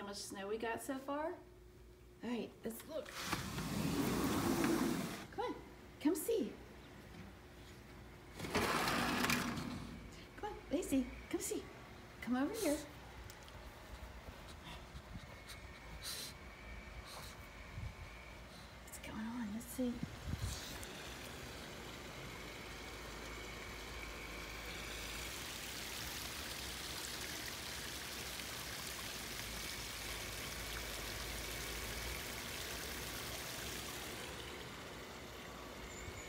how much snow we got so far? All right, let's look. Come on, come see. Come on, Lacey, come see. Come over here. What's going on? Let's see.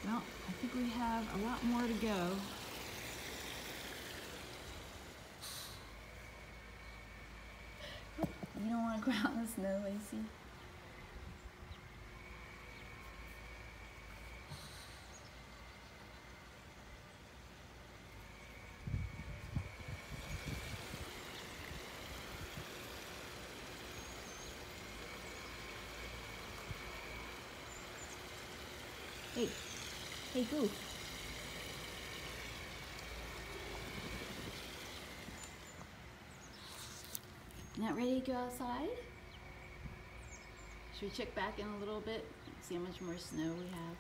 Well, I think we have a lot more to go. You don't want to go out in the snow, Lacey? Hey. Hey, Goof. Not ready to go outside? Should we check back in a little bit? See how much more snow we have?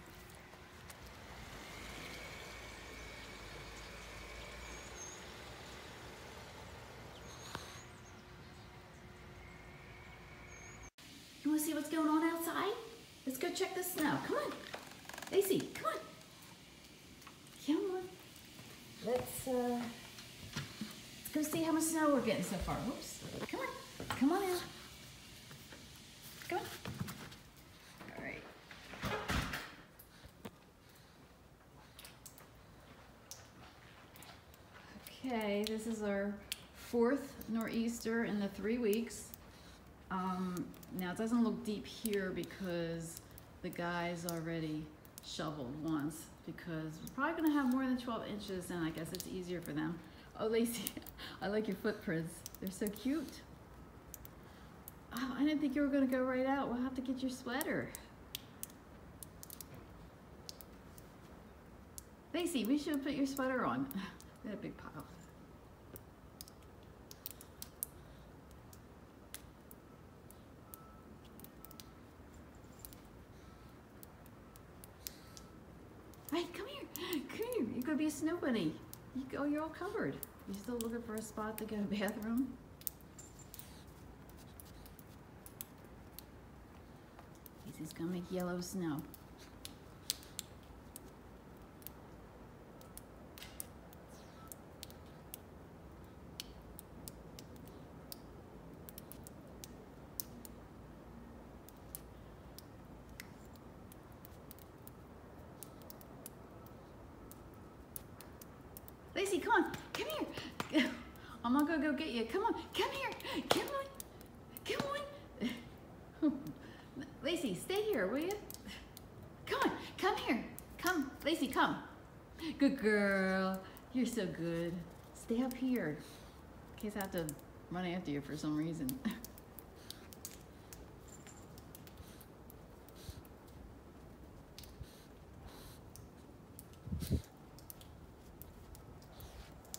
You want to see what's going on outside? Let's go check the snow. Come on. Lacey, come on. Come on. Let's go see how much snow we're getting so far. Whoops. Come on. Come on out. Come on. All right. Okay, this is our 4th nor'easter in the 3 weeks. Now it doesn't look deep here because the guys already shoveled once, because we're probably gonna have more than 12 inches, and I guess it's easier for them. Oh, Lacey, I like your footprints. They're so cute. Oh, I didn't think you were gonna go right out. We'll have to get your sweater. Lacey, we should put your sweater on. We had a big pile. Hey, come here. Come here. You're going to be a snow bunny. You're all covered. You still looking for a spot to go to the bathroom? He's going to make yellow snow. Lacey, come on, come here. I'm gonna go get you. Come on, come here. Come on, come on. Lacey, stay here, will you? Come on, come here. Come, Lacey, come. Good girl. You're so good. Stay up here in case I have to run after you for some reason.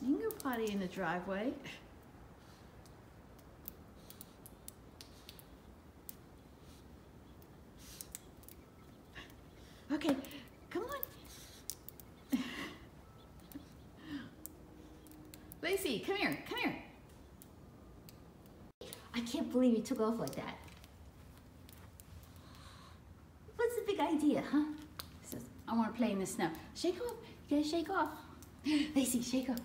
You can go potty in the driveway. Okay, come on. Lacey, come here, come here. I can't believe you took off like that. What's the big idea, huh? He says, I want to play in the snow. Shake off. You gotta shake off. Lacey, shake off.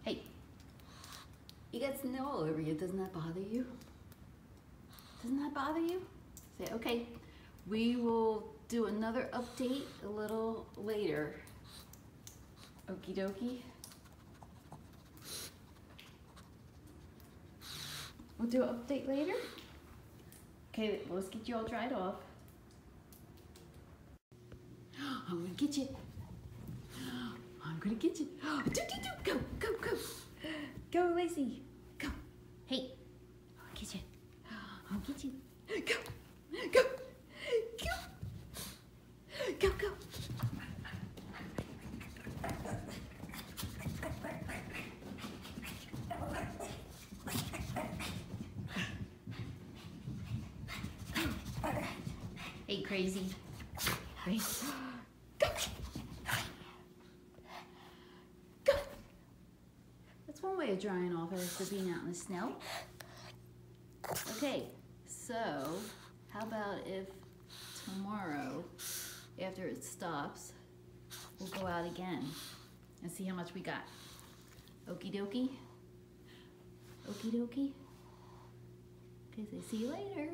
Hey, you got snow all over you. Doesn't that bother you? Doesn't that bother you? Say, okay, we will do another update a little later. Okie dokie. We'll do an update later. Okay, well, let's get you all dried off. I'm gonna get you. I'm gonna get you. Go, go, go. Go, Lacey. Go. Hey, I'll get you. I'll get you. Go, go, go, go, go. Hey, crazy. Crazy. That's one way of drying off after being out in the snow. Okay, so how about if tomorrow, after it stops, we'll go out again and see how much we got. Okie dokie? Okie dokie? Okay, so see you later.